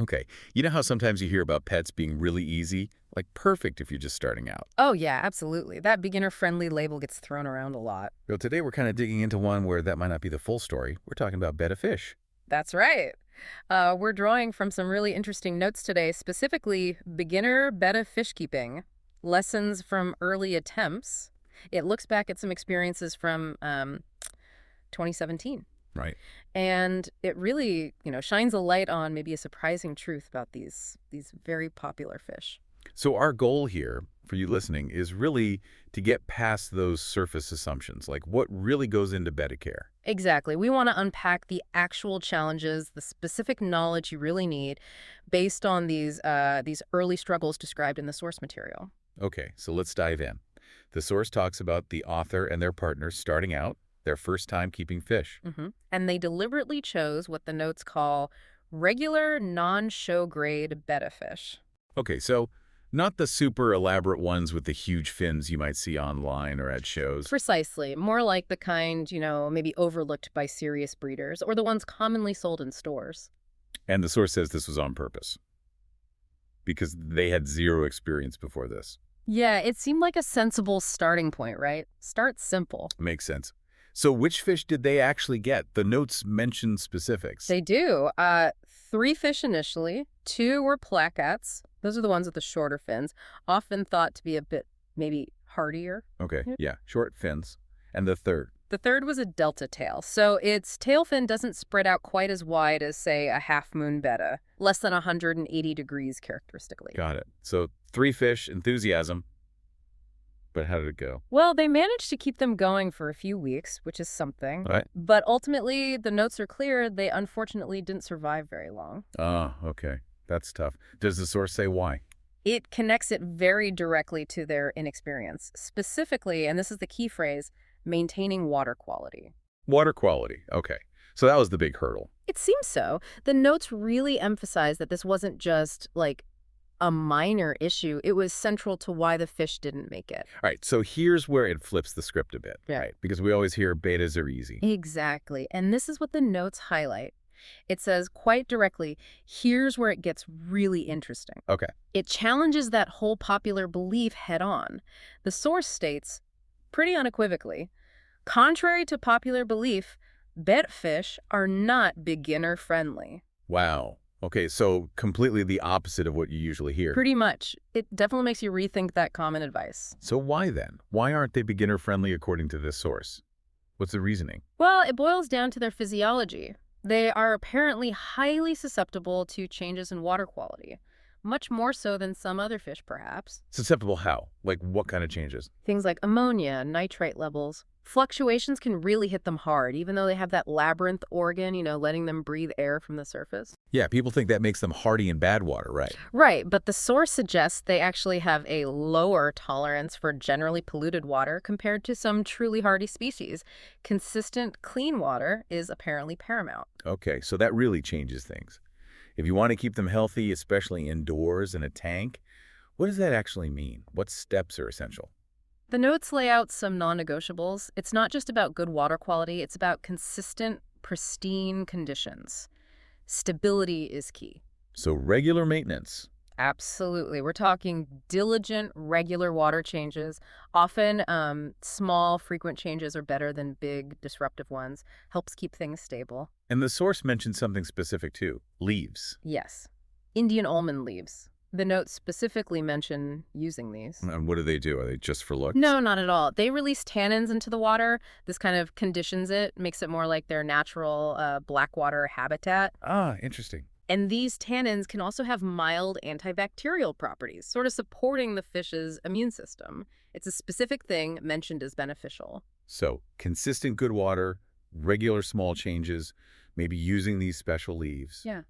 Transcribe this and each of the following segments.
Okay. You know how sometimes you hear about pets being really easy? Like perfect if you're just starting out. Oh, yeah, absolutely. That beginner-friendly label gets thrown around a lot. Well, today we're kind of digging into one where that might not be the full story. We're talking about Betta fish. That's right. We're drawing from some really interesting notes today, specifically beginner betta fishkeeping, lessons from early attempts. It looks back at some experiences from 2017. Right. And it really, shines a light on maybe a surprising truth about these very popular fish. So our goal here for you listening is really to get past those surface assumptions, like what really goes into Betta care. Exactly. We want to unpack the actual challenges, the specific knowledge you really need based on these early struggles described in the source material. Okay, so let's dive in. The source talks about the author and their partners starting out, their first time keeping fish. And they deliberately chose what the notes call regular, non-show grade betta fish. Okay, so not the super elaborate ones with the huge fins you might see online or at shows. Precisely. More like the kind, maybe overlooked by serious breeders, or the ones commonly sold in stores. And the source says this was on purpose because they had zero experience before this. Yeah, it seemed like a sensible starting point, right? Start simple. Makes sense. So which fish did they actually get? The notes mention specifics. They do. Three fish initially. Two were placats. Those are the ones with the shorter fins, often thought to be a bit maybe hardier. Okay, Yep. yeah, short fins. And the third. The third was a delta tail, so its tail fin doesn't spread out quite as wide as, say, a half-moon betta, less than 180 degrees characteristically. Got it. So three fish, enthusiasm. But how did it go? Well, they managed to keep them going for a few weeks, which is something. All right. But ultimately, the notes are clear, they unfortunately didn't survive very long. Oh, okay. That's tough. Does the source say why? It connects it very directly to their inexperience. Specifically, and this is the key phrase, maintaining water quality. Water quality. Okay. So that was the big hurdle. It seems so. The notes really emphasize that this wasn't just, like, a minor issue. It was central to why the fish didn't make it. All right. So here's where it flips the script a bit, Yeah. right? Because we always hear betas are easy. Exactly. And this is what the notes highlight. It says quite directly, here's where it gets really interesting. Okay. It challenges that whole popular belief head on. The source states, pretty unequivocally, contrary to popular belief, betta fish are not beginner-friendly. Wow. Okay. So completely the opposite of what you usually hear. Pretty much. It definitely makes you rethink that common advice. So why then? Why aren't they beginner friendly according to this source? What's the reasoning? Well, it boils down to their physiology. They are apparently highly susceptible to changes in water quality, much more so than some other fish, perhaps. Susceptible how? Like what kind of changes? Things like ammonia, nitrate levels. Fluctuations can really hit them hard, even though they have that labyrinth organ, letting them breathe air from the surface. Yeah, people think that makes them hardy in bad water, right? Right, but the source suggests they actually have a lower tolerance for generally polluted water compared to some truly hardy species. Consistent, clean water is apparently paramount. Okay, so that really changes things. If you want to keep them healthy, especially indoors in a tank, what does that actually mean? What steps are essential? The notes lay out some non-negotiables. It's not just about good water quality, it's about consistent, pristine conditions. Stability is key. So regular maintenance. Absolutely. We're talking diligent, regular water changes. Often, small, frequent changes are better than big, disruptive ones. Helps keep things stable. And the source mentions something specific too, leaves. Yes. Indian almond leaves. The notes specifically mention using these. And what do? Are they just for looks? No, not at all. They release tannins into the water. This kind of conditions it, makes it more like their natural blackwater habitat. Ah, interesting. And these tannins can also have mild antibacterial properties, sort of supporting the fish's immune system. It's a specific thing mentioned as beneficial. So consistent good water, regular small changes, maybe using these special leaves. Yeah.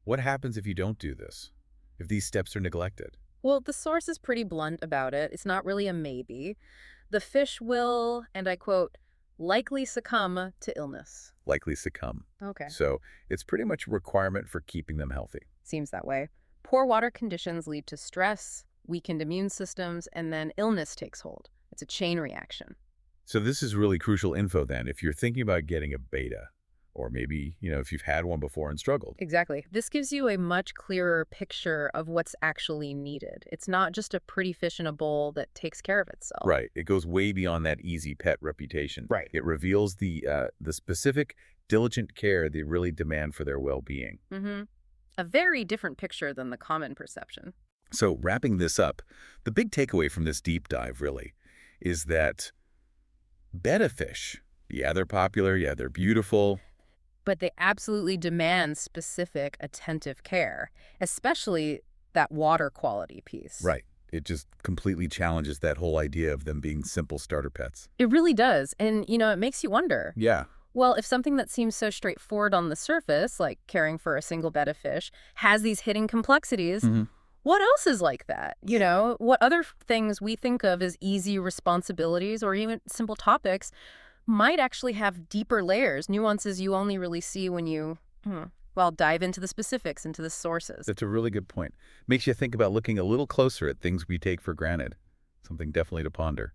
What happens if you don't do this? If these steps are neglected? Well, the source is pretty blunt about it. It's not really a maybe. The fish will, and I quote, likely succumb to illness. Likely succumb. Okay. So it's pretty much a requirement for keeping them healthy. Seems that way. Poor water conditions lead to stress, weakened immune systems, and then illness takes hold. It's a chain reaction. So this is really crucial info then. If you're thinking about getting a beta, Or maybe, if you've had one before and struggled. Exactly. This gives you a much clearer picture of what's actually needed. It's not just a pretty fish in a bowl that takes care of itself. Right. It goes way beyond that easy pet reputation. Right. It reveals the specific, diligent care they really demand for their well-being. Mm-hmm. A very different picture than the common perception. So wrapping this up, the big takeaway from this deep dive, really, is that betta fish, yeah, they're popular, yeah, they're beautiful. But they absolutely demand specific, attentive care, especially that water quality piece. Right. It just completely challenges that whole idea of them being simple starter pets. It really does. And, it makes you wonder. Yeah. Well, if something that seems so straightforward on the surface, like caring for a single betta fish, has these hidden complexities, what else is like that? What other things we think of as easy responsibilities or even simple topics might actually have deeper layers, nuances you only really see when you, dive into the specifics, into the sources. That's a really good point. Makes you think about looking a little closer at things we take for granted. Something definitely to ponder.